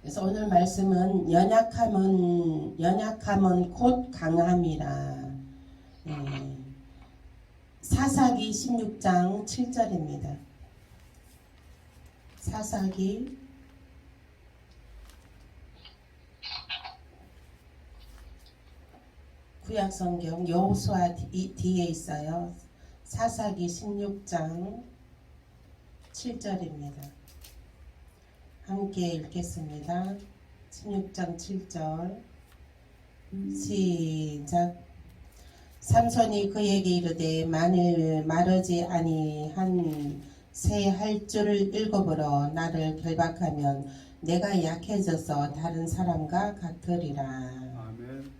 그래서 오늘 말씀은 연약함은 곧 강함이라. 예, 사사기 16장 7절입니다. 사사기 구약성경 여호수아 뒤에 있어요. 사사기 16장 7절입니다. 함께 읽겠습니다. 16장 7절 시작. 삼손이 그에게 이르되 만일 마르지 아니한 새 할 줄을 일곱으로 나를 결박하면 내가 약해져서 다른 사람과 같으리라. 아멘.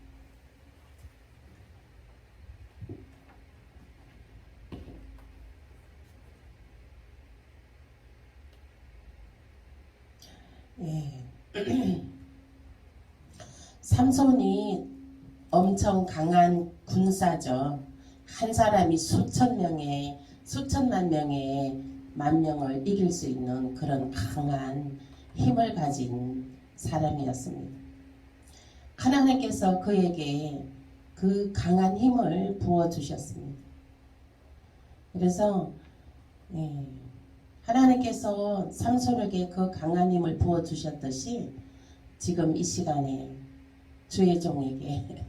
예. 삼손이 엄청 강한 군사죠. 한 사람이 수천만 명의 만 명을 이길 수 있는 그런 강한 힘을 가진 사람이었습니다. 하나님께서 그에게 그 강한 힘을 부어주셨습니다. 그래서 하나님께서 삼손에게 그 강한 힘을 부어주셨듯이 지금 이 시간에 주의 종에게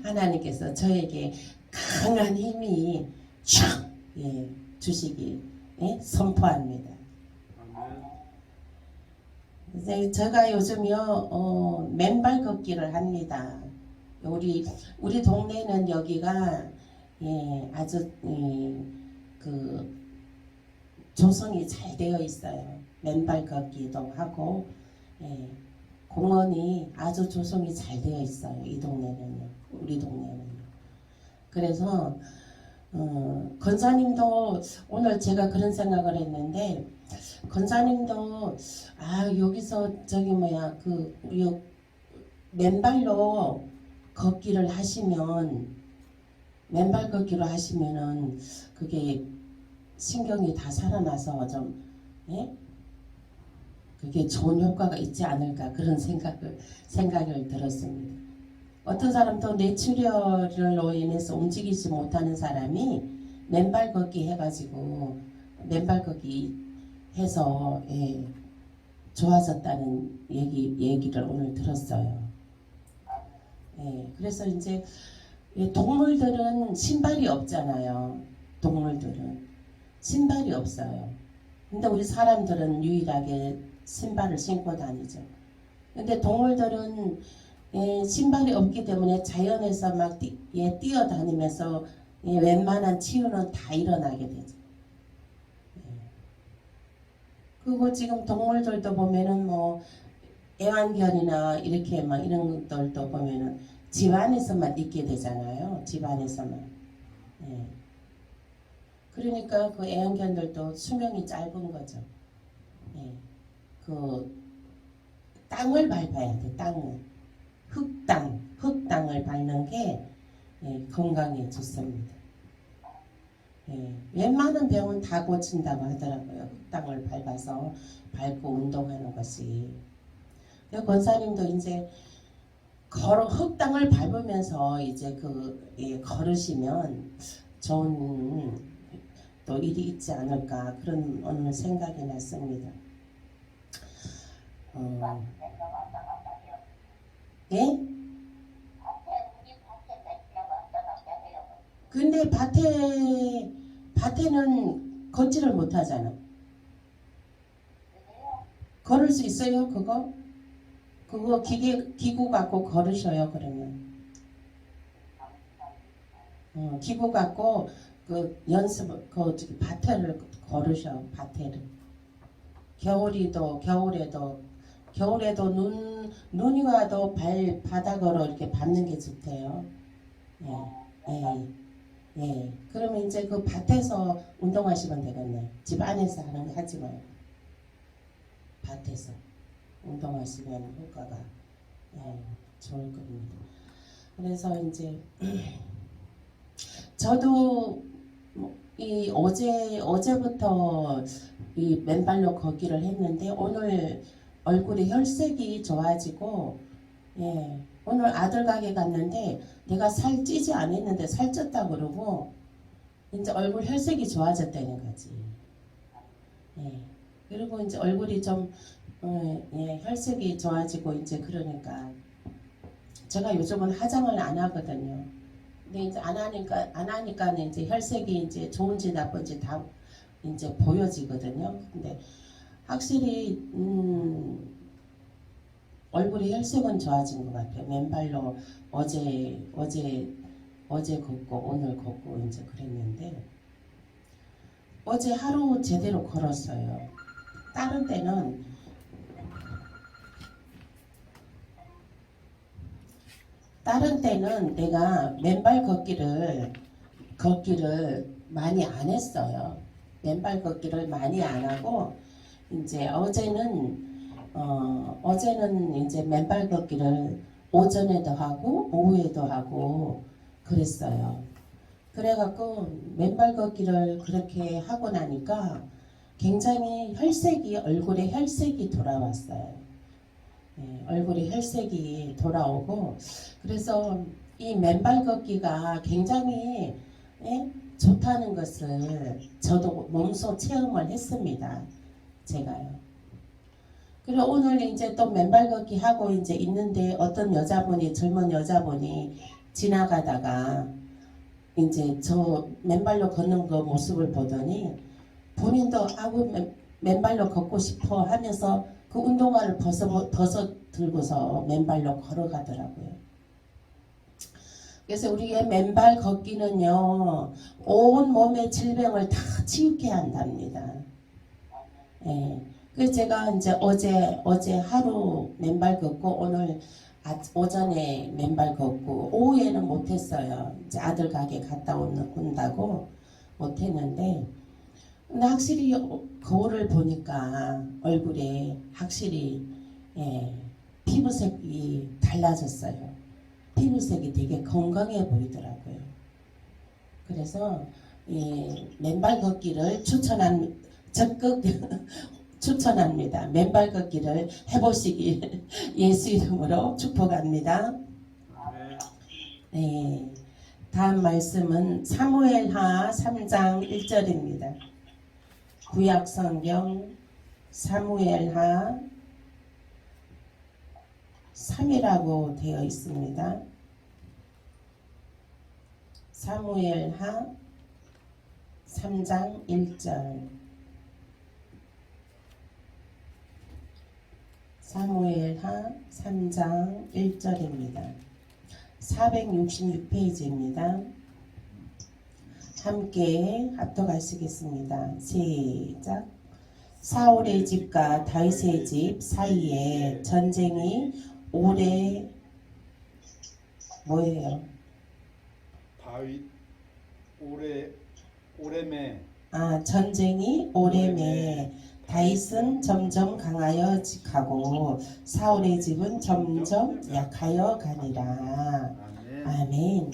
하나님께서 저에게 강한 힘이 촥 주시기 선포합니다. 이제 제가 요즘요 맨발 걷기를 합니다. 우리 동네는 여기가 아주 그 조성이 잘 되어 있어요. 맨발 걷기도 하고 공원이 아주 조성이 잘 되어 있어요. 이 동네는요. 우리 동네는요. 그래서 권사님도 오늘 제가 그런 생각을 했는데 권사님도 여기서 저기 맨발로 걷기를 하시면 맨발 걷기로 하시면은 그게 신경이 다 살아나서 좀 그게 좋은 효과가 있지 않을까 그런 생각을 들었습니다. 어떤 사람도 뇌출혈로 인해서 움직이지 못하는 사람이 맨발 걷기 해가지고 맨발 걷기 해서 좋아졌다는 얘기를 오늘 들었어요. 그래서 이제 동물들은 신발이 없잖아요. 동물들은 신발이 없어요. 근데 우리 사람들은 유일하게 신발을 신고 다니죠. 근데 동물들은 신발이 없기 때문에 자연에서 막 뛰어다니면서 웬만한 치유는 다 일어나게 되죠. 그리고 지금 동물들도 보면은 애완견이나 이렇게 막 이런 것들도 보면은 집 안에서만 있게 되잖아요. 집 안에서만. 그러니까 그 애완견들도 수명이 짧은 거죠. 그 땅을 밟아야 돼. 흙땅을 밟는 게 건강에 좋습니다. 웬만한 병은 다 고친다고 하더라고요. 흙땅을 밟고 운동하는 것이. 권사님도 이제 흙땅을 밟으면서 이제 걸으시면 좋은 또 일이 있지 않을까 그런 오늘 생각이 났습니다. 예? 근데 밭에는 걷지를 못하잖아. 걸을 수 있어요, 그거? 그거 기구 갖고 걸으셔요, 그러면. 기구 갖고 밭에를 걸으셔, 밭에를. 겨울에도 눈이 와도 발바닥으로 이렇게 밟는 게 좋대요. 그러면 이제 그 밭에서 운동하시면 되겠네. 집 안에서 하는 거 하지 말고 밭에서 운동하시면 효과가 좋을 겁니다. 그래서 이제 저도 어제부터 이 맨발로 걷기를 했는데 오늘 얼굴에 혈색이 좋아지고 예, 오늘 아들 가게 갔는데 내가 살 찌지 않았는데 살쪘다 그러고 이제 얼굴 혈색이 좋아졌다는 거지. 예. 그리고 이제 얼굴이 좀 예, 혈색이 좋아지고 이제 그러니까 제가 요즘은 화장을 안 하거든요. 근데 이제 안 하니까 이제 혈색이 이제 좋은지 나쁜지 다 이제 보여지거든요. 근데 확실히 얼굴의 혈색은 좋아진 것 같아요. 맨발로 어제 걷고 오늘 걷고 이제 그랬는데 어제 하루 제대로 걸었어요. 다른 때는 내가 맨발 걷기를 많이 안 했어요. 맨발 걷기를 많이 안 하고 이제 어제는 이제 맨발 걷기를 오전에도 하고 오후에도 하고 그랬어요. 그래갖고 맨발 걷기를 그렇게 하고 나니까 굉장히 얼굴에 혈색이 돌아왔어요. 예, 얼굴에 혈색이 돌아오고 그래서 이 맨발 걷기가 굉장히 예, 좋다는 것을 저도 몸소 체험을 했습니다. 제가요. 그리고 오늘 이제 또 맨발 걷기 하고 이제 있는데 어떤 젊은 여자분이 지나가다가 이제 저 맨발로 걷는 그 모습을 보더니 본인도 맨발로 걷고 싶어 하면서 그 운동화를 벗어 들고서 맨발로 걸어가더라고요. 그래서 우리의 맨발 걷기는요, 온 몸의 질병을 다 치유케 한답니다. 예. 그래서 제가 이제 어제 하루 맨발 걷고 오늘 오전에 맨발 걷고 오후에는 못했어요. 이제 아들 가게 갔다 온다고 못했는데 근데 확실히 거울을 보니까 얼굴에 확실히 예, 피부색이 달라졌어요. 피부색이 되게 건강해 보이더라고요. 그래서 맨발 걷기를 적극 추천합니다. 맨발 걷기를 해보시길 예수 이름으로 축복합니다. 네, 다음 말씀은 사무엘하 3장 1절입니다. 구약성경 사무엘하 3이라고 되어 있습니다. 사무엘하 3장 1절 사무엘하 3장 1절입니다. 466페이지입니다. 함께 합독하시겠습니다. 시작. 사울의 집과 다윗의 집 사이에 전쟁이 뭐예요? 다윗 오래매. 전쟁이 오래매 다윗은 점점 강하여 가고 사울의 집은 점점 약하여 가니라. 아멘.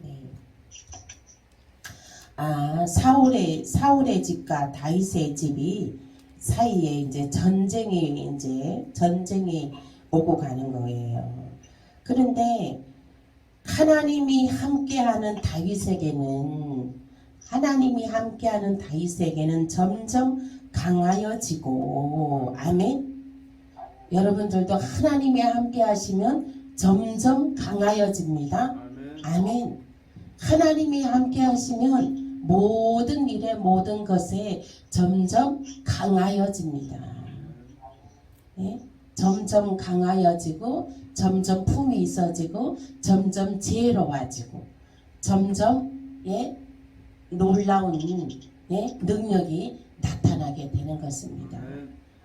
네. 사울의 집과 다윗의 집이 사이에 이제 전쟁이 오고 가는 거예요. 그런데 하나님이 함께하는 다윗에게는 점점 강하여지고 아멘. 여러분들도 하나님이 함께 하시면 점점 강하여집니다. 아멘. 하나님이 함께 하시면 모든 일에 모든 것에 점점 강하여집니다. 예? 점점 강하여지고 점점 품이 있어지고 점점 지혜로워지고 점점 놀라운 능력이 나타나게 되는 것입니다.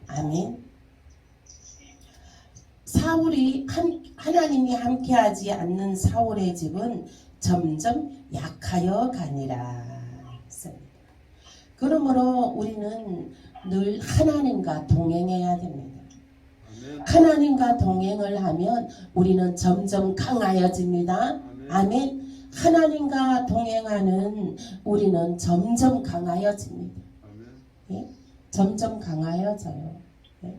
아멘. 하나님이 함께하지 않는 사울의 집은 점점 약하여 가니라. 그러므로 우리는 늘 하나님과 동행해야 됩니다. 하나님과 동행을 하면 우리는 점점 강하여집니다. 아멘. 하나님과 동행하는 우리는 점점 강하여집니다. 예? 점점 강하여져요. 예?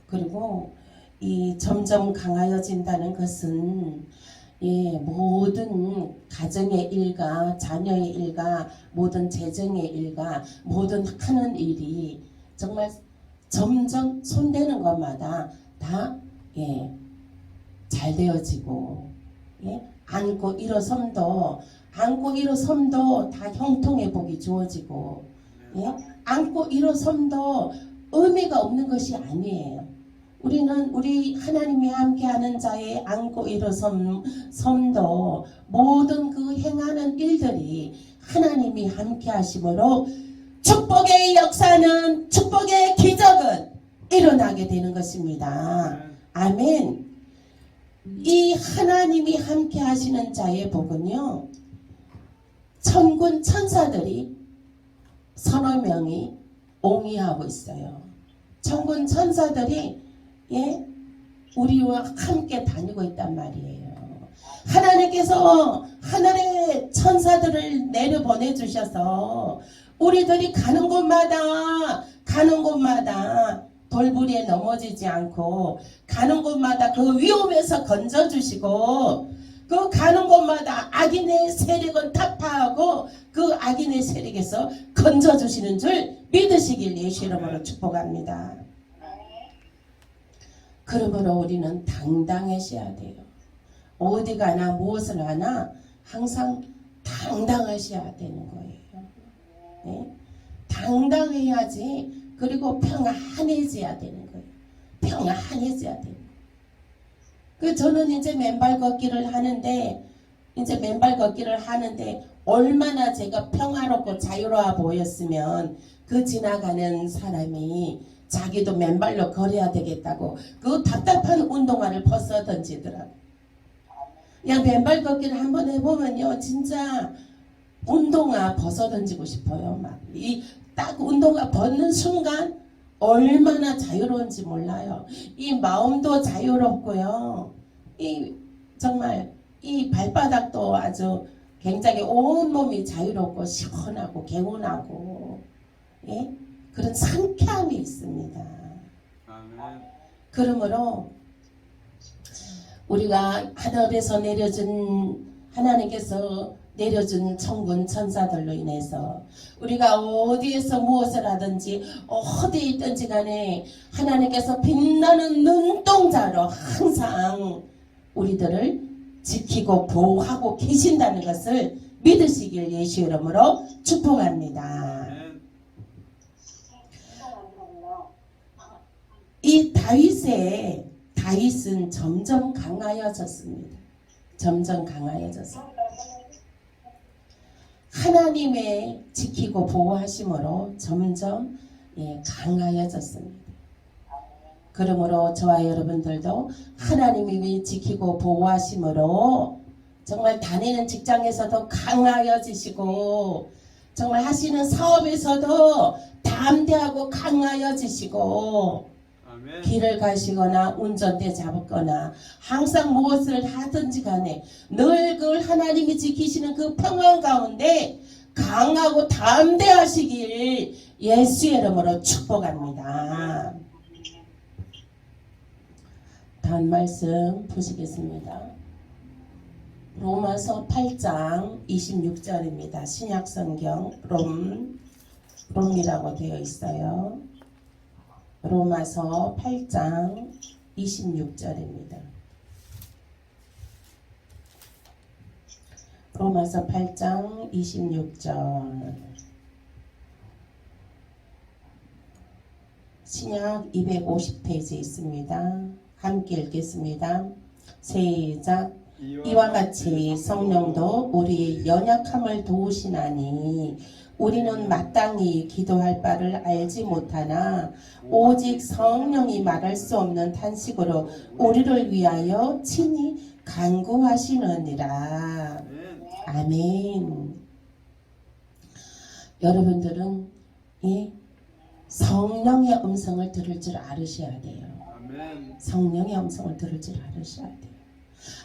그리고 이 점점 강하여진다는 것은 모든 가정의 일과 자녀의 일과 모든 재정의 일과 모든 하는 일이 정말 점점 손대는 것마다 다 잘 되어지고 안고 일어섬도 다 형통해 보기 주어지고 안고 일어섬도 의미가 없는 것이 아니에요. 우리는 우리 하나님이 함께하는 자의 안고 일어섬도 모든 그 행하는 일들이 하나님이 함께하심으로 축복의 역사는 축복의 기적은 일어나게 되는 것입니다. 아멘. 이 하나님이 함께 하시는 자의 복은요, 천군 천사들이 서너 명이 옹이하고 있어요. 천군 천사들이 우리와 함께 다니고 있단 말이에요. 하나님께서 하늘의 천사들을 내려보내 주셔서 우리들이 가는 곳마다 돌부리에 넘어지지 않고 가는 곳마다 그 위험에서 건져주시고 그 가는 곳마다 악인의 세력은 타파하고 그 악인의 세력에서 건져주시는 줄 믿으시길 예수 이름으로 축복합니다. 그러므로 우리는 당당하셔야 돼요. 어디 가나 무엇을 하나 항상 당당하셔야 되는 거예요. 당당해야지. 그리고 평안해져야 되는 거예요. 평안해져야 되는 거예요. 저는 이제 맨발 걷기를 하는데 얼마나 제가 평화롭고 자유로워 보였으면 그 지나가는 사람이 자기도 맨발로 걸어야 되겠다고 그 답답한 운동화를 벗어 던지더라고요. 그냥 맨발 걷기를 한번 해보면요, 진짜 운동화 벗어 던지고 싶어요. 딱 운동화 벗는 순간 얼마나 자유로운지 몰라요. 이 마음도 자유롭고요. 정말 이 발바닥도 아주 굉장히 온몸이 자유롭고 시원하고 개운하고 그런 상쾌함이 있습니다. 아멘. 그러므로 우리가 하나님께서 내려준 천군 천사들로 인해서 우리가 어디에서 무엇을 하든지 어디에 있든지 간에 하나님께서 빛나는 눈동자로 항상 우리들을 지키고 보호하고 계신다는 것을 믿으시길 예수 이름으로 축복합니다. 이 다윗은 점점 강하여졌습니다. 점점 강하여졌습니다. 하나님의 지키고 보호하심으로 점점 강하여졌습니다. 그러므로 저와 여러분들도 하나님이 지키고 보호하심으로 정말 다니는 직장에서도 강하여지시고 정말 하시는 사업에서도 담대하고 강하여지시고 아멘. 길을 가시거나 운전대 잡거나 항상 무엇을 하든지 간에 늘 그 하나님이 지키시는 그 평안 가운데 강하고 담대하시길 예수의 이름으로 축복합니다. 다음 말씀 보시겠습니다. 로마서 8장 26절입니다. 신약성경 롬이라고 되어 있어요. 로마서 8장 26절입니다. 로마서 8장 26절. 신약 250페이지에 있습니다. 함께 읽겠습니다. 시작. 이와 같이 성령도 우리 연약함을 도우시나니 우리는 마땅히 기도할 바를 알지 못하나 오직 성령이 말할 수 없는 탄식으로 우리를 위하여 친히 간구하시느니라. 아멘. 여러분들은 성령의 음성을 들을 줄 알으셔야 돼요. 성령의 음성을 들을 줄 알으셔야 돼요.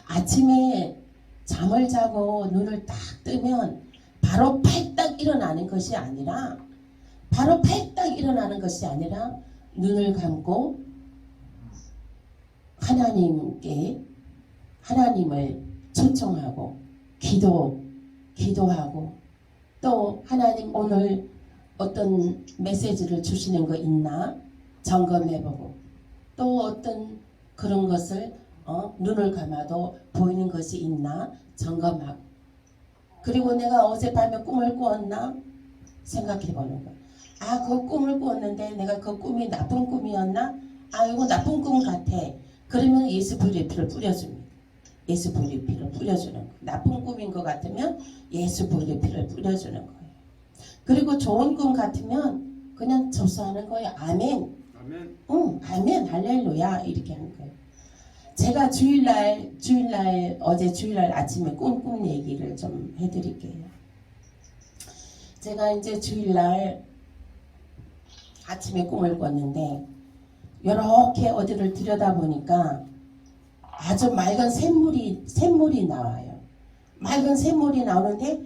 아침에 잠을 자고 눈을 딱 뜨면 바로 팔딱 일어나는 것이 아니라 눈을 감고 하나님을 초청하고 기도하고 또 하나님 오늘 어떤 메시지를 주시는 거 있나 점검해보고 또 어떤 그런 것을 눈을 감아도 보이는 것이 있나 점검하고 그리고 내가 어젯밤에 꿈을 꾸었나 생각해보는 거야. 아, 그 꿈을 꾸었는데 내가 그 꿈이 나쁜 꿈이었나? 아, 이거 나쁜 꿈 같아. 그러면 예수 부의 피를 뿌려줍니다. 예수 부의 피를 뿌려주는 거예요. 나쁜 꿈인 것 같으면 예수 부의 피를 뿌려주는 거예요. 그리고 좋은 꿈 같으면 그냥 접수하는 거예요. 아멘. 아멘. 응, 아멘, 할렐루야 이렇게 하는 거예요. 제가 어제 주일날 아침에 꿈 얘기를 좀 해드릴게요. 제가 이제 주일날 아침에 꿈을 꿨는데 이렇게 어디를 들여다보니까 아주 맑은 샘물이 나와요. 맑은 샘물이 나오는데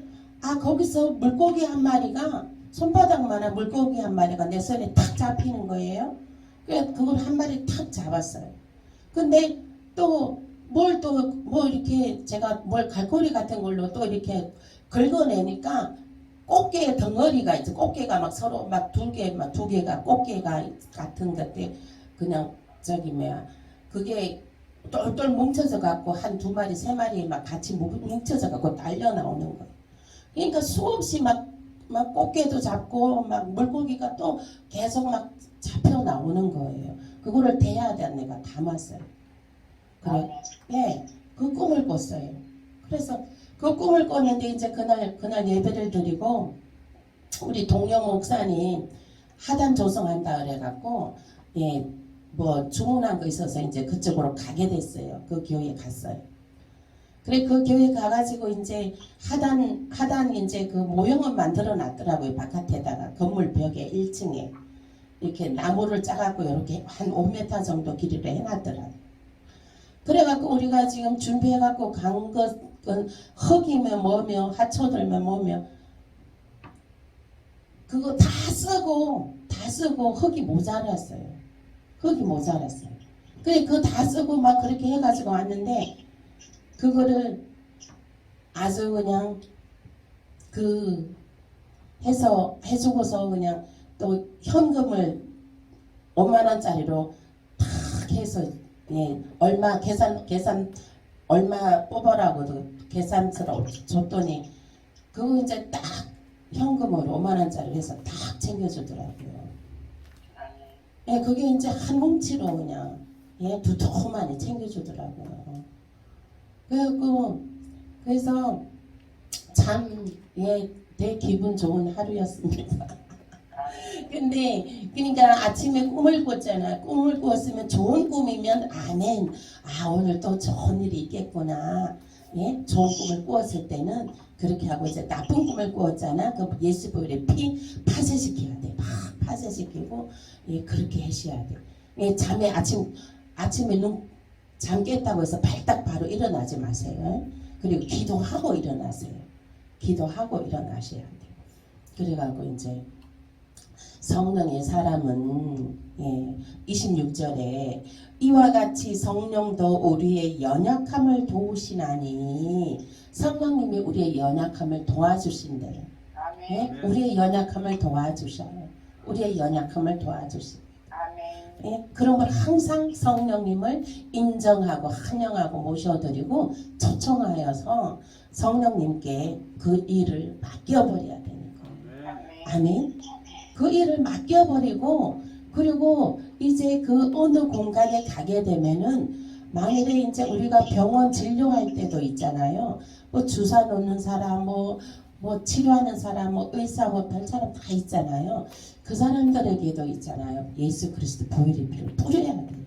거기서 물고기 한 마리가 손바닥만한 물고기 한 마리가 내 손에 탁 잡히는 거예요. 그래서 그걸 한 마리 탁 잡았어요. 근데 또 이렇게 제가 갈고리 같은 걸로 또 이렇게 긁어내니까 꽃게 덩어리가 있죠. 꽃게가 막 서로 막 두 개가 꽃게가 같은 것들 그냥 그게 똘똘 뭉쳐져 갖고 한 두 마리 세 마리 막 같이 뭉쳐져 갖고 달려 나오는 거예요. 그러니까 수없이 막 꽃게도 잡고 막 물고기가 또 계속 막 잡혀 나오는 거예요. 그거를 대야대 내가 담았어요. 그래, 네, 그 꿈을 꿨어요. 그래서 그 꿈을 꿨는데 이제 그날 예배를 드리고 우리 동료 목사님 하단 조성한다 그래갖고 주문한 거 있어서 이제 그쪽으로 가게 됐어요. 그 교회에 갔어요. 그래 그 교회 가가지고 이제 하단 이제 그 모형을 만들어 놨더라고요. 바깥에다가 건물 벽에 1층에 이렇게 나무를 짜갖고 이렇게 한 5m 정도 길이로 해놨더라고요. 그래갖고 우리가 지금 준비해갖고 간 것은 흙이며 뭐며 하초들며 뭐며 그거 다 쓰고 흙이 모자랐어요. 그래 그거 다 쓰고 막 그렇게 해가지고 왔는데 그거를 아주 그냥 해주고서 그냥 또 현금을 5만원짜리로 탁 해서 얼마 계산 얼마 뽑아라고 계산서로 줬더니 그거 이제 딱 현금으로 5만원짜리 해서 딱 챙겨주더라고요. 그게 이제 한 뭉치로 그냥 두툼하니 챙겨주더라고요. 그래서 참 되게 기분 좋은 하루였습니다. 근데 그러니까 아침에 꿈을 꿨잖아. 꿈을 꾸었으면 좋은 꿈이면 아멘. 오늘 또 좋은 일이 있겠구나. 좋은 꿈을 꾸었을 때는 그렇게 하고 이제 나쁜 꿈을 꾸었잖아. 그 예수 보혈의 피 파쇄시켜야 돼. 막 파쇄시키고 그렇게 하셔야 돼. 아침에 잠 깼다고 해서 발딱 바로 일어나지 마세요. 그리고 기도하고 일어나세요. 기도하고 일어나셔야 돼요. 그래가지고 이제 성령의 사람은 26절에 이와 같이 성령도 우리의 연약함을 도우시나니 성령님이 우리의 연약함을 도와주신대요. 우리의 연약함을 도와주셔요. 그런 걸 항상 성령님을 인정하고 환영하고 모셔드리고 초청하여서 성령님께 그 일을 맡겨버려야 되는 거예요. 아멘. 그 일을 맡겨버리고 그리고 이제 그 어느 공간에 가게 되면은 만일에 이제 우리가 병원 진료할 때도 있잖아요. 뭐 주사 놓는 사람, 뭐 치료하는 사람, 의사, 별 사람 다 있잖아요. 그 사람들에게도 있잖아요. 예수 그리스도 보혈의 피를 뿌려야 돼요.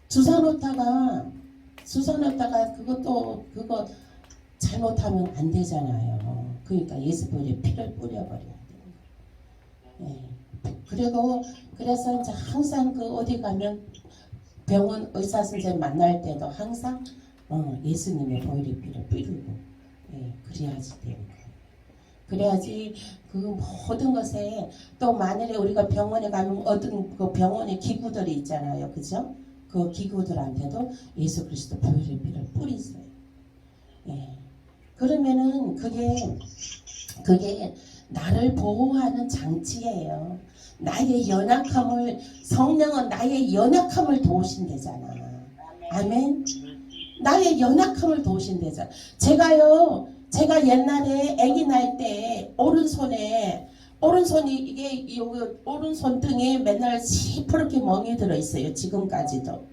주사 놓다가 그거 잘못하면 안 되잖아요. 그러니까 예수 보혈의 피를 뿌려버려야 돼요. 그래서 이제 항상 어디 가면 병원 의사 선생님 만날 때도 항상 예수님의 보혈의 피를 뿌리고 그래야지 되는 거예요. 그래야지 그 모든 것에 또 만일에 우리가 병원에 가면 어떤 그 병원의 기구들이 있잖아요. 그죠? 그 기구들한테도 예수 그리스도 보혈의 피를 뿌리세요. 예. 그러면은 그게 나를 보호하는 장치예요. 나의 연약함을, 성령은 나의 연약함을 도우신대잖아. 아멘. 나의 연약함을 도우신대잖아. 제가 옛날에 아기 날 때 오른손이 이게 오른손 등에 맨날 시퍼렇게 멍이 들어 있어요. 지금까지도.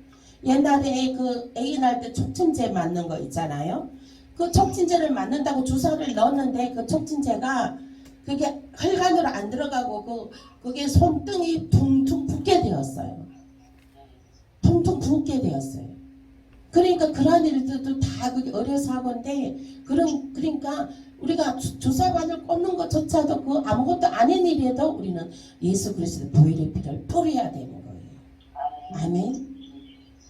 옛날에 그 아기 날 때 촉진제 맞는 거 있잖아요. 그 촉진제를 맞는다고 주사를 넣었는데 그 촉진제가 그게 혈관으로 안 들어가고 그게 손등이 퉁퉁 붓게 되었어요. 퉁퉁 붓게 되었어요. 그러니까 그런 일들도 다 그게 어려사고인데 그러니까 우리가 주사관을 꽂는 것조차도 그 아무것도 아닌 일에도 우리는 예수 그리스도의 보혈의 피를 뿌려야 되는 거예요. 아멘.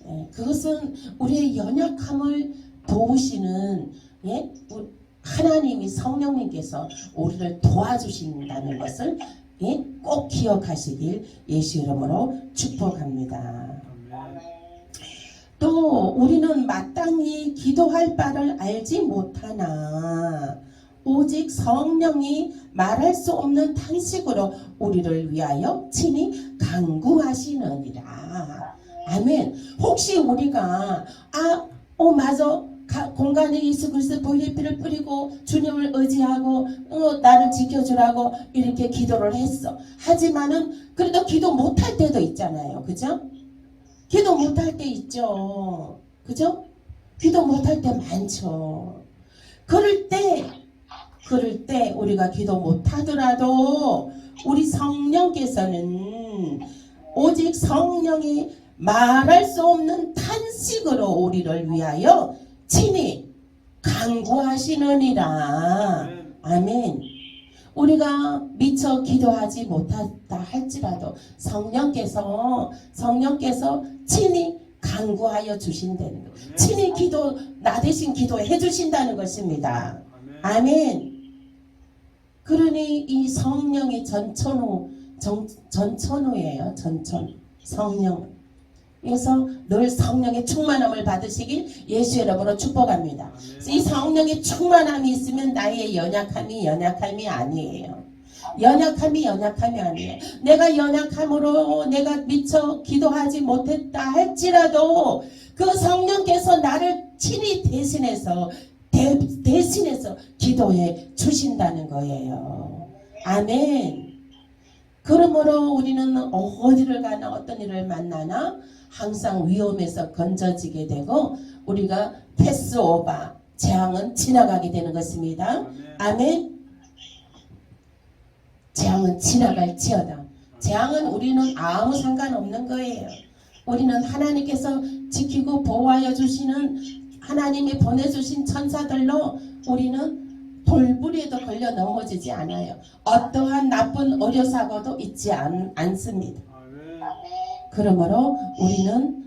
예, 그것은 우리의 연약함을 도우시는 하나님이 성령님께서 우리를 도와주신다는 것을 꼭 기억하시길 예수 이름으로 축복합니다. 또 우리는 마땅히 기도할 바를 알지 못하나 오직 성령이 말할 수 없는 탄식으로 우리를 위하여 친히 간구하시느니라. 아멘. 혹시 우리가 맞아, 공간에 예수 그리스도 보혈의 피를 뿌리고 주님을 의지하고 나를 지켜주라고 이렇게 기도를 했어. 하지만은 그래도 기도 못할 때도 있잖아요. 그죠? 기도 못할 때 있죠. 그죠? 기도 못할 때 많죠. 그럴 때 우리가 기도 못하더라도 우리 성령께서는 오직 성령이 말할 수 없는 탄식으로 우리를 위하여 친히 간구하시느니라. 아멘. 우리가 미처 기도하지 못하다 할지라도 성령께서 친히 간구하여 주신다는 것. 친히 나 대신 기도해 주신다는 것입니다. 아멘. 그러니 이 성령이 전천후예요. 성령. 그래서 늘 성령의 충만함을 받으시길 예수 이름으로 축복합니다. 이 성령의 충만함이 있으면 나의 연약함이 아니에요. 연약함이 아니에요. 내가 연약함으로 내가 미처 기도하지 못했다 할지라도 그 성령께서 나를 친히 대신해서 기도해 주신다는 거예요. 아멘. 그러므로 우리는 어디를 가나 어떤 일을 만나나 항상 위험에서 건져지게 되고 우리가 패스오버, 재앙은 지나가게 되는 것입니다. 아멘. 재앙은 지나갈지어다. 재앙은 우리는 아무 상관없는 거예요. 우리는 하나님께서 지키고 보호하여 주시는 하나님이 보내주신 천사들로 우리는 돌부리에도 걸려 넘어지지 않아요. 어떠한 나쁜 어려사고도 있지 않습니다. 그러므로 우리는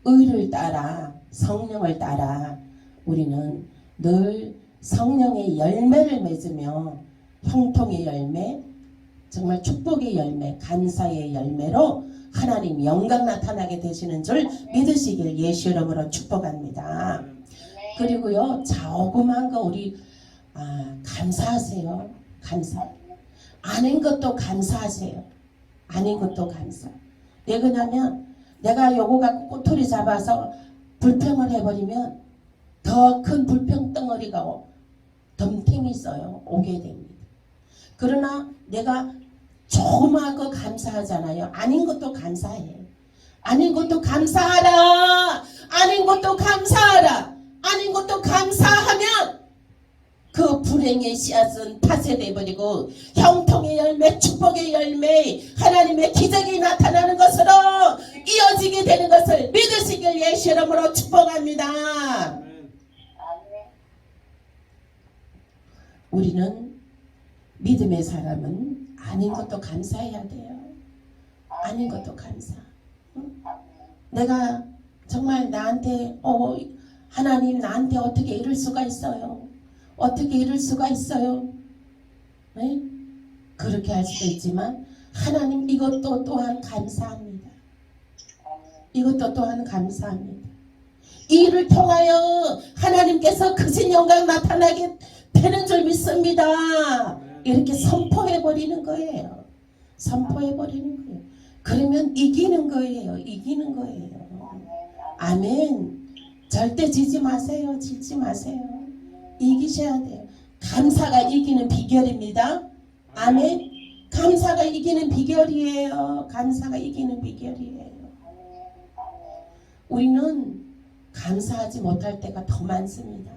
의를 따라 성령을 따라 우리는 늘 성령의 열매를 맺으며 형통의 열매, 정말 축복의 열매, 감사의 열매로 하나님 영광 나타나게 되시는 줄 믿으시길 예수 이름으로 축복합니다. 그리고요, 자오금한 거 우리 감사하세요. 감사. 아닌 것도 감사하세요. 아닌 것도 감사. 왜 그러냐면 내가 요거 갖고 꼬투리 잡아서 불평을 해버리면 더 큰 불평 덩어리가 덤탱이 써요. 오게 됩니다. 그러나 내가 조그마하고 감사하잖아요. 아닌 것도 감사해. 아닌 것도 감사하라. 아닌 것도 감사하라. 아닌 것도 감사하면 그 불행의 씨앗은 파쇄되어버리고 형통의 열매, 축복의 열매, 하나님의 기적이 나타나는 것으로 이어지게 되는 것을 믿으시길 예수 이름으로 축복합니다. 우리는 믿음의 사람은 아닌 것도 감사해야 돼요. 아닌 것도 감사. 내가 정말 나한테 하나님 나한테 어떻게 이럴 수가 있어요? 어떻게 이럴 수가 있어요? 네? 그렇게 할 수도 있지만 하나님 이것도 또한 감사합니다. 이것도 또한 감사합니다. 이를 통하여 하나님께서 크신 영광 나타나게 되는 줄 믿습니다. 이렇게 선포해버리는 거예요. 선포해버리는 거예요. 그러면 이기는 거예요. 이기는 거예요. 아멘. 절대 지지 마세요. 지지 마세요. 이기셔야 돼요. 감사가 이기는 비결입니다. 아멘. 감사가 이기는 비결이에요. 감사가 이기는 비결이에요. 우리는 감사하지 못할 때가 더 많습니다.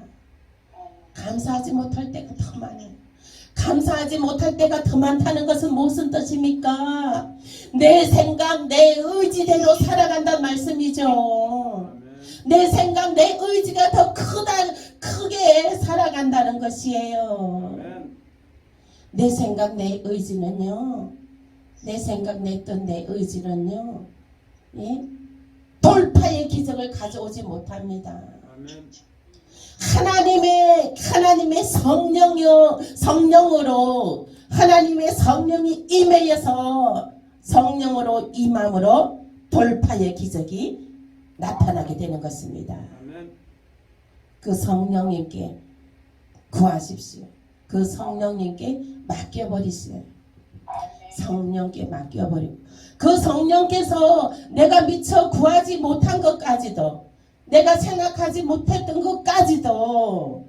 감사하지 못할 때가 더 많아요. 감사하지 못할 때가 더 많다는 것은 무슨 뜻입니까? 내 생각, 내 의지대로 살아간다는 말씀이죠. 내 생각, 내 의지가 더 크게 살아간다는 것이에요. 내 생각, 내 의지는요. 내 생각, 내 뜻, 내 의지는요. 예? 돌파의 기적을 가져오지 못합니다. 하나님의 성령으로 하나님의 성령이 임하여서 성령으로 임함으로 돌파의 기적이 나타나게 되는 것입니다. 그 성령님께 구하십시오. 그 성령님께 맡겨버리세요. 성령께 맡겨버리고 그 성령께서 내가 미처 구하지 못한 것까지도 내가 생각하지 못했던 것까지도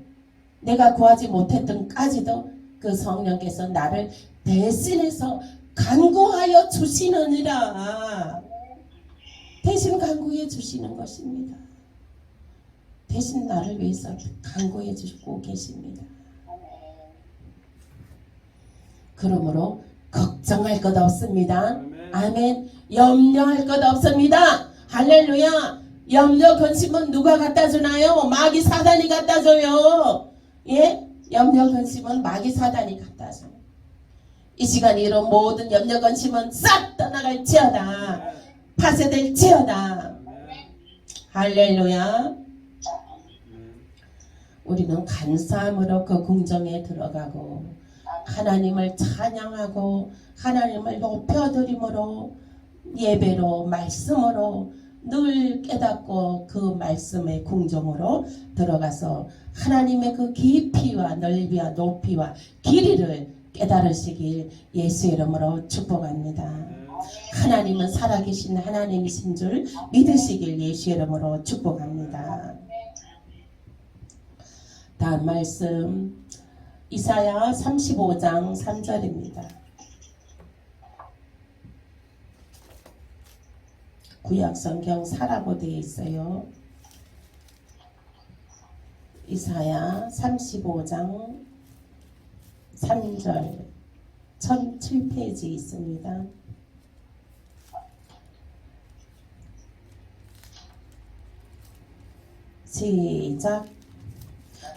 내가 구하지 못했던 까지도 그 성령께서 나를 대신해서 간구하여 주시느니라. 대신 간구해 주시는 것입니다. 대신 나를 위해서 간구해 주시고 계십니다. 그러므로 걱정할 것 없습니다. 아멘. 염려할 것 없습니다. 할렐루야. 염려 근심은 누가 갖다 주나요? 마귀 사단이 갖다 줘요. 예? 염려 근심은 마귀 사단이 갖다 줘요. 이 시간 이런 모든 염려 근심은 싹 떠나갈지어다. 파쇄될지어다. 할렐루야. 우리는 감사함으로 그 궁정에 들어가고 하나님을 찬양하고 하나님을 높여드림으로 예배로 말씀으로 늘 깨닫고 그 말씀의 궁정으로 들어가서 하나님의 그 깊이와 넓이와 높이와 길이를 깨달으시길 예수 이름으로 축복합니다. 하나님은 살아계신 하나님이신 줄 믿으시길 예수 이름으로 축복합니다. 다음 말씀 이사야 35장 3절입니다. 구약성경 사라고 되어 있어요. 이사야 35장 3절 1007페이지 있습니다. 시작.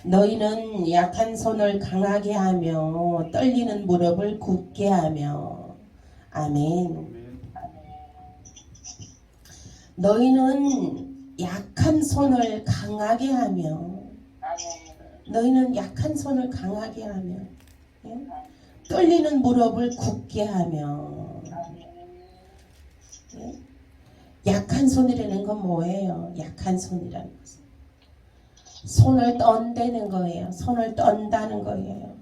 너희는 약한 손을 강하게 하며 떨리는 무릎을 굳게 하며 아멘. 너희는 약한 손을 강하게 하며 너희는 약한 손을 강하게 하며 예? 떨리는 무릎을 굳게 하며 예? 약한 손이라는 건 뭐예요? 약한 손이라는 것은 손을 떤다는 거예요. 손을 떤다는 거예요.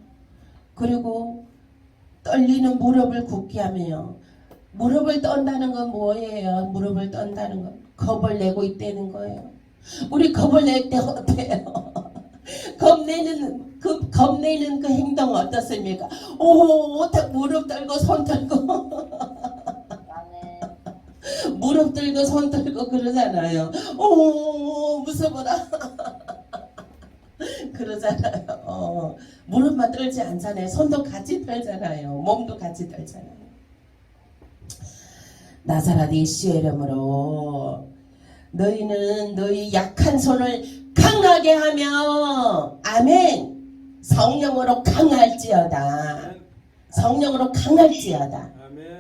그리고 떨리는 무릎을 굳게 하며 무릎을 떤다는 건 뭐예요? 무릎을 떤다는 건 겁을 내고 있다는 거예요. 우리 겁을 낼 때 어때요? 겁내는 그 행동 어떻습니까? 오, 무릎 들고 손 들고 무릎 들고 손 들고 그러잖아요. 오, 무서워라. 그러잖아요. 무릎만 들지 않잖아요. 손도 같이 들잖아요. 몸도 같이 들잖아요. 나사렛 예수의 이름으로 너희는 너희 약한 손을 강하게 하며 아멘. 성령으로 강할지어다. 성령으로 강할지어다.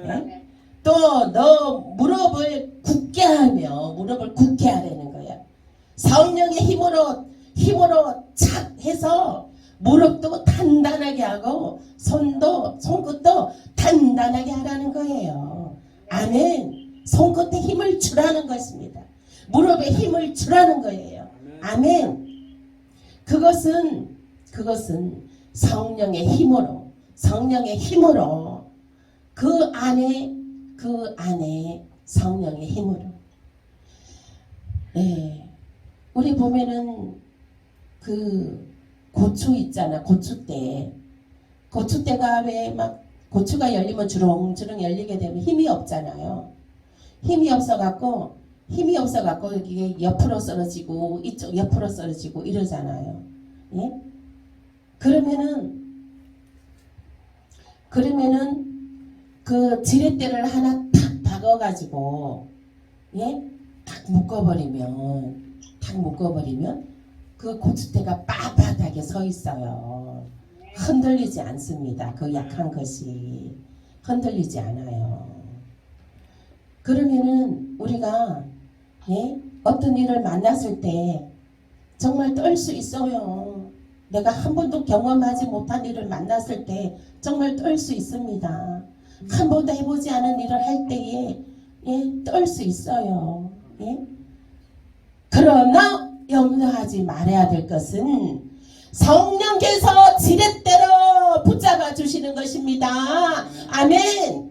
네? 또 너 무릎을 굳게 하며 무릎을 굳게 하라는 거야. 성령의 힘으로 착 해서 무릎도 단단하게 하고 손끝도 단단하게 하라는 거예요. 아멘. 손끝에 힘을 주라는 것입니다. 무릎에 힘을 주라는 거예요. 아멘. 그것은 성령의 힘으로 그 안에 성령의 힘으로. 네. 우리 보면은 그 고추 있잖아. 고추대가 왜 막 고추가 열리면 주렁주렁 열리게 되면 힘이 없잖아요. 힘이 없어갖고 이게 옆으로 떨어지고 이쪽 옆으로 떨어지고 이러잖아요. 예? 그러면은 그 지렛대를 하나 탁 박아가지고 예? 탁 묶어버리면 그 고추대가 빳빳하게 서 있어요. 흔들리지 않습니다. 그 약한 것이 흔들리지 않아요. 그러면은 우리가 예? 어떤 일을 만났을 때 정말 떨 수 있어요. 내가 한 번도 경험하지 못한 일을 만났을 때 정말 떨 수 있습니다. 한 번도 해보지 않은 일을 할 때에 예? 떨 수 있어요. 예? 그러나 염려하지 말아야 될 것은 성령께서 지렛대로 붙잡아 주시는 것입니다. 아멘.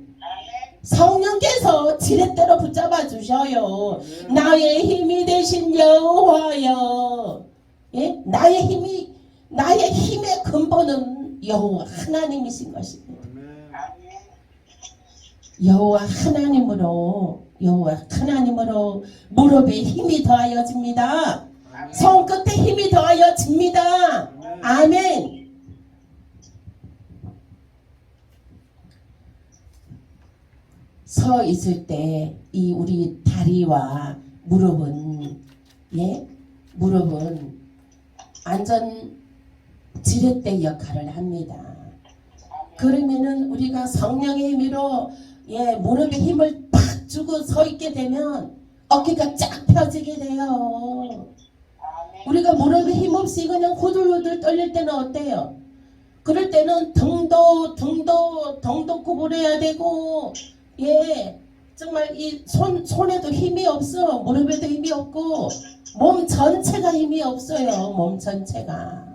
성령께서 지렛대로 붙잡아 주셔요. 나의 힘이 되신 여호와여. 예? 나의 힘의 근본은 여호와 하나님이신 것입니다. 여호와 하나님으로 무릎에 힘이 더하여집니다. 손끝에 힘이 더하여집니다. 아멘. 서 있을 때 이 우리 다리와 무릎은 안전 지렛대 역할을 합니다. 그러면은 우리가 성령의 힘으로 무릎에 힘을 팍 주고 서 있게 되면 어깨가 쫙 펴지게 돼요. 우리가 무릎에 힘 없이 그냥 후들후들 떨릴 때는 어때요? 그럴 때는 등도 구부려야 되고, 정말 이 손에도 힘이 없어. 무릎에도 힘이 없고, 몸 전체가 힘이 없어요. 몸 전체가.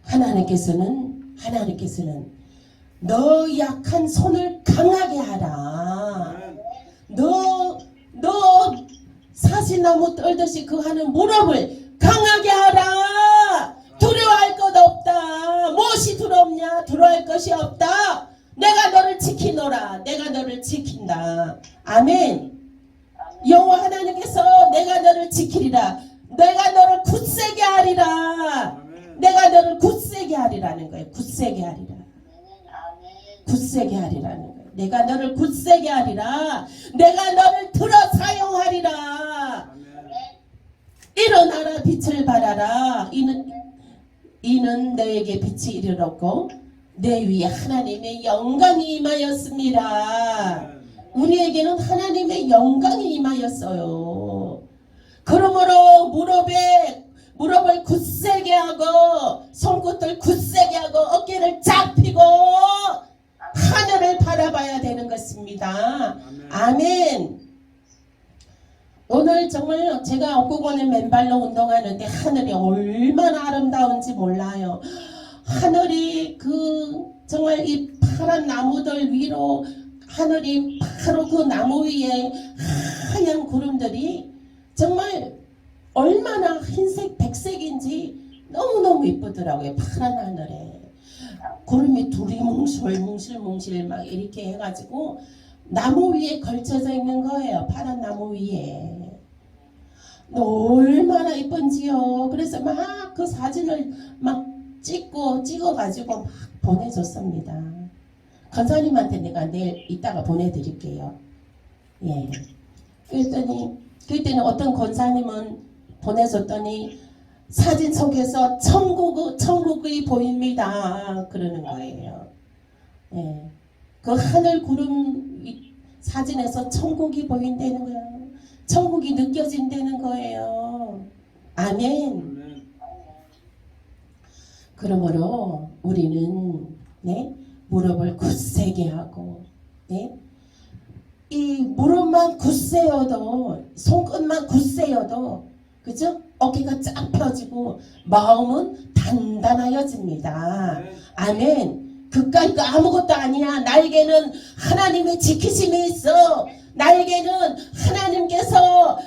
하나님께서는 너 약한 손을 강하게 하라. 너 사시나무 떨듯이 그 하는 무릎을 강하게 하라. 두려워할 것 없다. 무엇이 두렵냐? 두려워할 것이 없다. 내가 너를 지키노라. 내가 너를 지킨다. 아멘. 여호와 하나님께서 내가 너를 지키리라. 내가 너를 굳세게 하리라. 내가 너를 굳세게 하리라는 거예요. 굳세게 하리라. 굳세게 하리라는 거예요. 내가 너를 굳세게 하리라. 내가 너를 들어 사용하리라. 일어나라. 빛을 발하라. 이는 너에게 빛이 이르렀고 내 위에 하나님의 영광이 임하였습니다. 우리에게는 하나님의 영광이 임하였어요. 그러므로 무릎을 굳세게 하고 손끝을 굳세게 하고 어깨를 쫙 펴고 하늘을 바라봐야 되는 것입니다. 아멘. 오늘 정말 제가 옥구건의 맨발로 운동하는데 하늘이 얼마나 아름다운지 몰라요. 하늘이 정말 이 파란 나무들 위로 하늘이 바로 그 나무 위에 하얀 구름들이 정말 얼마나 흰색 백색인지 너무너무 이쁘더라고요. 파란 하늘에 구름이 둘이 뭉실뭉실 막 이렇게 해가지고 나무 위에 걸쳐져 있는 거예요. 파란 나무 위에. 얼마나 이쁜지요. 그래서 막 그 사진을 막 찍어가지고 막 보내줬습니다. 권사님한테 내가 내일 이따가 보내드릴게요. 그랬더니 어떤 권사님은 보내줬더니 사진 속에서 천국이 보입니다. 그러는 거예요. 그 하늘 구름 사진에서 천국이 보인다는 거예요. 천국이 느껴진다는 거예요. 아멘. 그러므로 우리는 무릎을 굳세게 하고 예? 이 무릎만 굳세어도 손끝만 굳세어도 그죠? 어깨가 쫙 펴지고 마음은 단단하여집니다. 아멘. 그까이가 아무것도 아니야. 나에게는 하나님의 지키심이 있어. 나에게는 하나님께서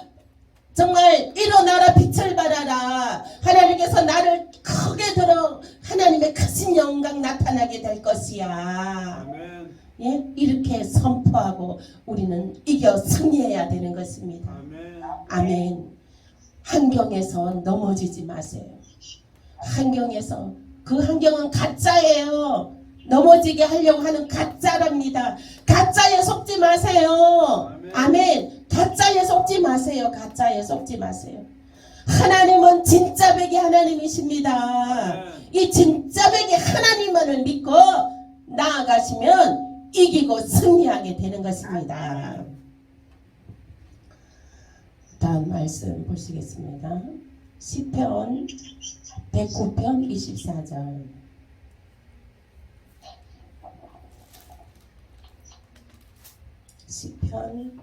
정말 일어나라 빛을 발하라. 하나님께서 나를 크게 들어 하나님의 크신 영광 나타나게 될 것이야. 아멘. 예? 이렇게 선포하고 우리는 이겨 승리해야 되는 것입니다. 아멘. 아멘. 환경에서 넘어지지 마세요. 환경에서 그 환경은 가짜예요. 넘어지게 하려고 하는 가짜랍니다. 가짜에 속지 마세요. 아멘. 가짜에 속지 마세요. 가짜에 속지 마세요. 하나님은 진짜 백이 하나님이십니다. 이 진짜 백이 하나님만을 믿고 나아가시면 이기고 승리하게 되는 것입니다. 다음 말씀 보시겠습니다. 시편 109편 24절. 시편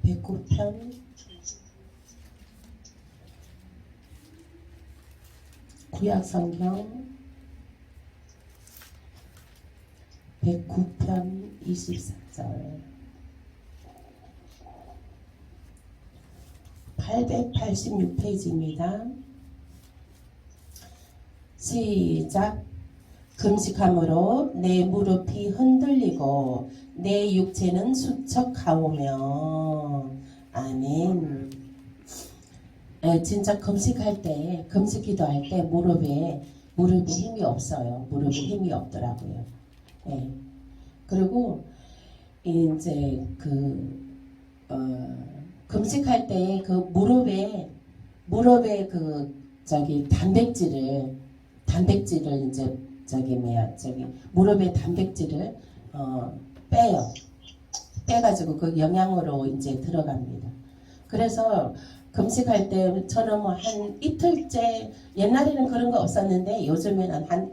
109편 구약성경 109편 24절 886페이지입니다. 시작. 금식함으로 내 무릎이 흔들리고 내 육체는 수척하오며. 아멘. 진짜 금식할 때, 금식 기도할 때 무릎에 힘이 없어요. 무릎에 힘이 없더라고요. 예. 그리고 이제 금식할 때 그 무릎에 그 단백질을 이제 무릎에 단백질을 빼요. 빼가지고 그 영양으로 이제 들어갑니다. 그래서 금식할 때 저는 뭐 한 이틀째, 옛날에는 그런 거 없었는데 요즘에는 한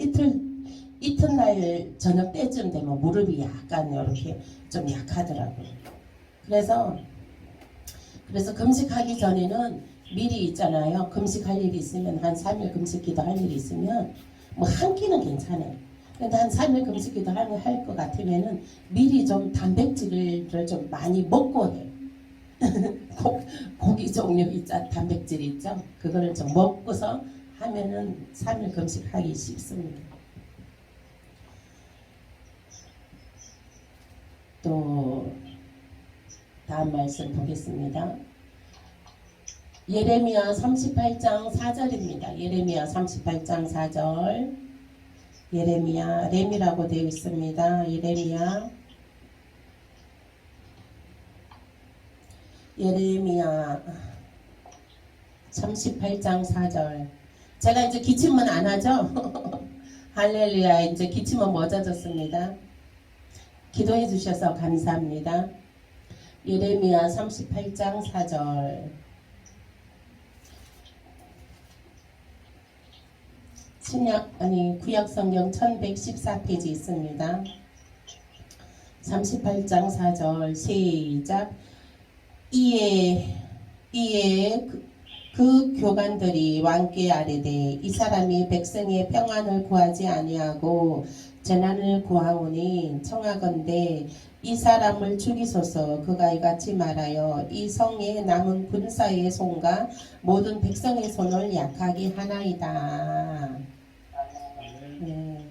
이튿날 저녁 때쯤 되면 무릎이 약간 이렇게 좀 약하더라고요. 그래서 금식하기 전에는 미리 있잖아요. 금식할 일이 있으면 한 3일 금식기도 할 일이 있으면 뭐 한 끼는 괜찮아요. 근데 한 3일 금식기도 할 것 같으면은 미리 좀 단백질을 좀 많이 먹고 해요. 고기 종류 단백질 있죠. 그거를 좀 먹고서 하면은 3일 금식하기 쉽습니다. 또 다음 말씀 보겠습니다. 예레미야 38장 4절입니다. 예레미야 38장 4절. 예레미야, 렘이라고 되어 있습니다. 예레미야 38장 4절. 제가 이제 기침은 안 하죠? 할렐루야. 이제 기침은 멎어졌습니다. 기도해 주셔서 감사합니다. 예레미야 38장 4절. 구약성경 1114페이지 있습니다. 38장 4절 시작. 이에 그 교관들이 왕께 아뢰되 이 사람이 백성의 평안을 구하지 아니하고 재난을 구하오니 청하건대 이 사람을 죽이소서. 그가 이같이 말하여 이 성에 남은 군사의 손과 모든 백성의 손을 약하게 하나이다. 네.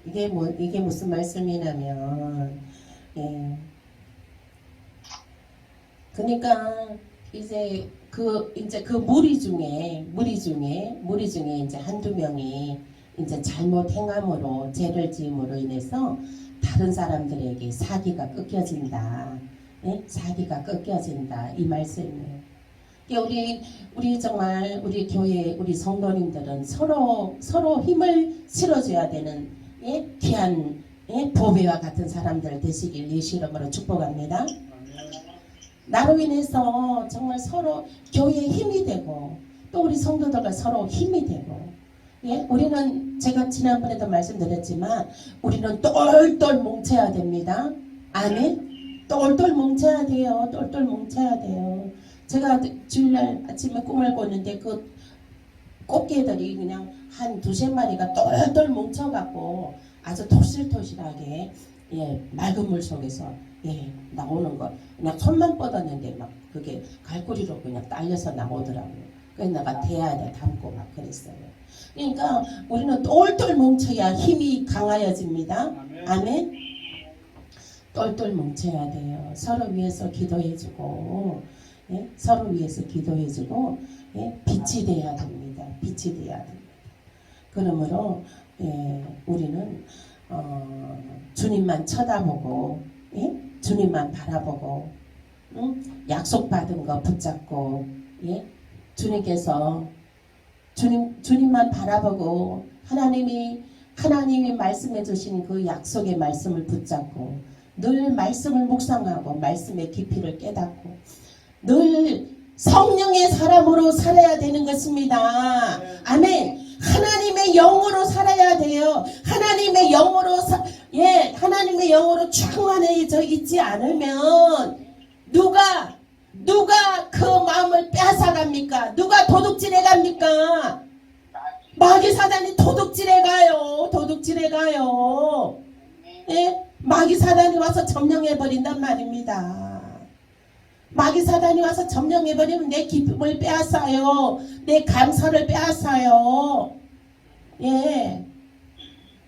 이게 무슨 말씀이냐면, 예. 그러니까 이제 그 무리 중에 이제 한두 명이 이제 잘못 행함으로 죄를 지음으로 인해서 다른 사람들에게 사기가 꺾여진다. 예? 사기가 꺾여진다. 이 말씀이에요. 우리 정말 우리 교회 우리 성도님들은 서로 힘을 실어줘야 되는 귀한 보배와 같은 사람들 되시길 예수 이름으로 축복합니다. 나로 인해서 정말 서로 교회에 힘이 되고 또 우리 성도들과 서로 힘이 되고 예, 우리는 제가 지난번에도 말씀드렸지만 우리는 똘똘 뭉쳐야 됩니다. 아멘. 똘똘 뭉쳐야 돼요. 똘똘 뭉쳐야 돼요. 제가 주일날 아침에 꿈을 꿨는데 그 꽃게들이 그냥 한 두세 마리가 똘똘 뭉쳐갖고 아주 토실토실하게 예, 맑은 물 속에서 예, 나오는 거 그냥 손만 뻗었는데 막 그게 갈고리로 그냥 딸려서 나오더라고요. 그래서 내가 대야에 담고 막 그랬어요. 그러니까 우리는 똘똘 뭉쳐야 힘이 강하여집니다. 아멘. 똘똘 뭉쳐야 돼요. 서로 위해서 기도해주고 예? 서로 위해서 기도해주고 예? 빛이 돼야 됩니다. 빛이 돼야 됩니다. 그러므로 예, 우리는 주님만 쳐다보고 예? 주님만 바라보고 약속받은 거 붙잡고 예? 주님께서 주님만 바라보고 하나님이 말씀해 주신 그 약속의 말씀을 붙잡고 늘 말씀을 묵상하고 말씀의 깊이를 깨닫고 늘 성령의 사람으로 살아야 되는 것입니다. 아멘. 하나님의 영으로 살아야 돼요. 하나님의 영으로 하나님의 영으로 충만해져 있지 않으면 누가 그 마음을 빼앗아갑니까? 누가 도둑질해 갑니까? 마귀 사단이 도둑질해 가요. 예? 마귀 사단이 와서 점령해 버린단 말입니다. 마귀 사단이 와서 점령해 버리면 내 기쁨을 빼앗아요. 내 감사를 빼앗아요. 예.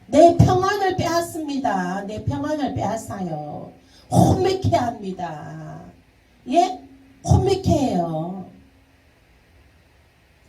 내 평안을 빼앗습니다. 내 평안을 빼앗아요. 혼미케 합니다. 예? 혼미케 해요.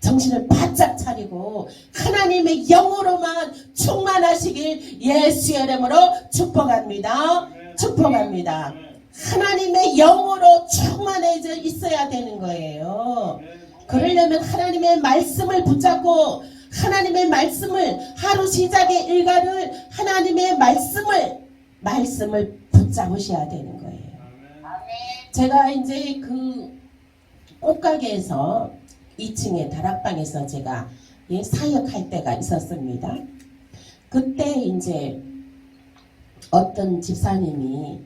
정신을 바짝 차리고 하나님의 영으로만 충만하시길 예수의 이름으로 축복합니다. 축복합니다. 하나님의 영으로 충만해져 있어야 되는 거예요. 그러려면 하나님의 말씀을 붙잡고 하나님의 말씀을 하루 시작의 일과를 하나님의 말씀을 붙잡으셔야 되는 거예요. 제가 이제 그 옷가게에서 2층에 다락방에서 제가 사역할 때가 있었습니다. 그때 이제 어떤 집사님이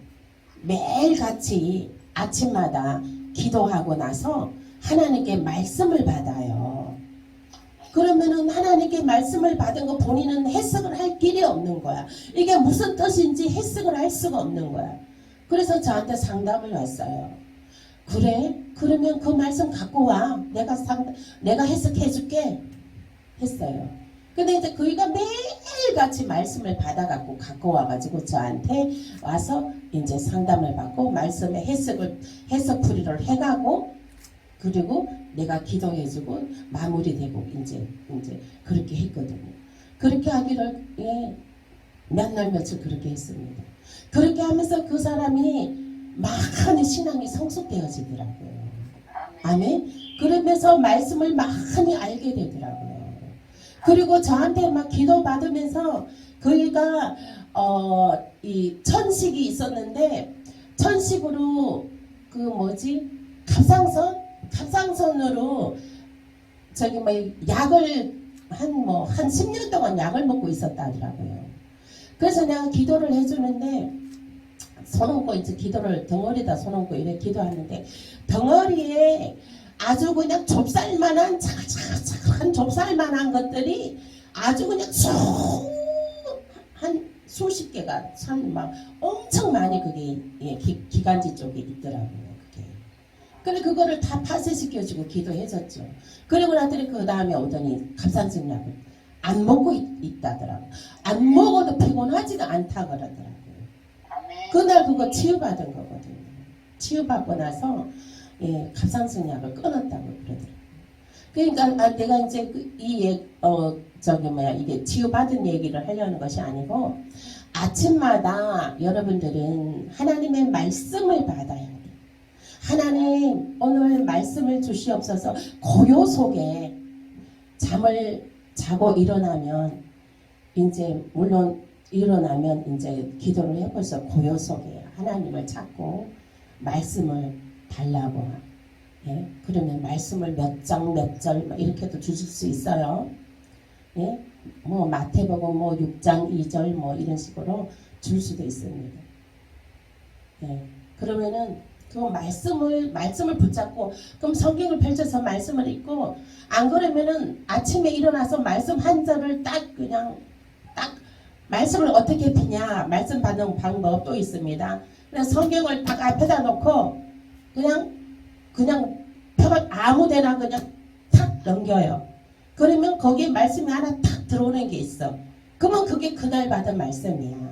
매일같이 아침마다 기도하고 나서 하나님께 말씀을 받아요. 그러면은 하나님께 말씀을 받은 거 본인은 해석을 할 길이 없는 거야. 이게 무슨 뜻인지 해석을 할 수가 없는 거야. 그래서 저한테 상담을 왔어요. 그래? 그러면 그 말씀 갖고 와. 내가 해석해 줄게. 했어요. 근데 이제 그이가 매일같이 말씀을 받아갖고 갖고 와가지고 저한테 와서 이제 상담을 받고 말씀의 해석풀이를 해가고 그리고 내가 기도해주고 마무리되고 이제 그렇게 했거든요. 그렇게 하기를 몇 날 며칠 그렇게 했습니다. 그렇게 하면서 그 사람이 많이 신앙이 성숙되어지더라고요. 아멘. 그러면서 말씀을 많이 알게 되더라고요. 그리고 저한테 막 기도 받으면서 그이가 이 천식이 있었는데 천식으로 갑상선으로 저기 뭐 약을 한 10년 동안 약을 먹고 있었다 하더라고요. 그래서 내가 기도를 해주는데 손 얹고 이제 기도를 덩어리에다 손 얹고 이렇게 기도하는데 덩어리에 아주 그냥 좁쌀만한 차근차근 좁쌀만한 것들이 아주 그냥 한 수십 개가 참 막 엄청 많이 그게 기관지 쪽에 있더라고요. 그래 그거를 다 파쇄시켜주고 기도해줬죠. 그리고 나더니 그 다음에 오더니 갑상선약을 안 먹고 있다더라고. 안 먹어도 피곤하지가 않다 그러더라고요. 그날 그거 치유받은 거거든요. 치유받고 나서 갑상선약을 끊었다고 그러더라고요. 그러니까 내가 이제 이게 치유받은 얘기를 하려는 것이 아니고 아침마다 여러분들은 하나님의 말씀을 받아야 돼요. 하나님 오늘 말씀을 주시옵소서. 고요 속에 잠을 자고 일어나면 이제 물론 일어나면 이제 기도를 해보서 고요 속에 하나님을 찾고 말씀을 달라고 그러면 말씀을 몇 장 몇 절 이렇게도 주실 수 있어요. 뭐 마태복음 뭐 6장 2절 뭐 이런 식으로 줄 수도 있습니다. 예. 그러면은 그 말씀을 붙잡고 그럼 성경을 펼쳐서 말씀을 읽고 안 그러면은 아침에 일어나서 말씀 한 절을 딱 그냥 딱 말씀을 어떻게 피냐 말씀 받는 방법도 있습니다. 그냥 성경을 딱 앞에다 놓고 그냥 펴가 아무데나 그냥 탁 넘겨요. 그러면 거기에 말씀이 하나 탁 들어오는 게 있어. 그러면 그게 그날 받은 말씀이야.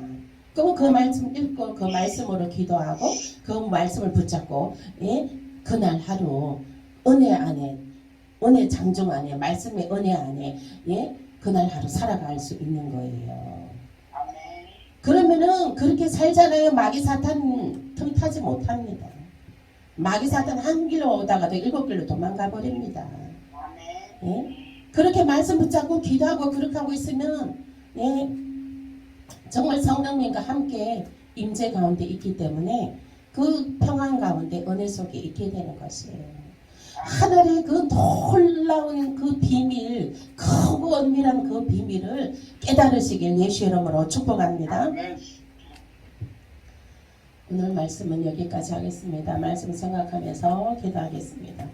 그럼 그 말씀 읽고 그 말씀으로 기도하고 그 말씀을 붙잡고 예? 그날 하루 은혜 안에 은혜 장중 안에 말씀의 은혜 안에 예? 그날 하루 살아갈 수 있는 거예요. 그러면은 그렇게 살잖아요. 마귀 사탄 틈타지 못합니다. 마귀 사탄 한 길로 오다가도 7길로 도망가 버립니다. 예? 그렇게 말씀 붙잡고 기도하고 그렇게 하고 있으면 예? 정말 성령님과 함께 임재 가운데 있기 때문에 그 평안 가운데 은혜 속에 있게 되는 것이에요. 하늘의 그 놀라운 그 비밀, 크고 은밀한 그 비밀을 깨달으시길 예수 이름으로 축복합니다. 오늘 말씀은 여기까지 하겠습니다. 말씀 생각하면서 기도하겠습니다.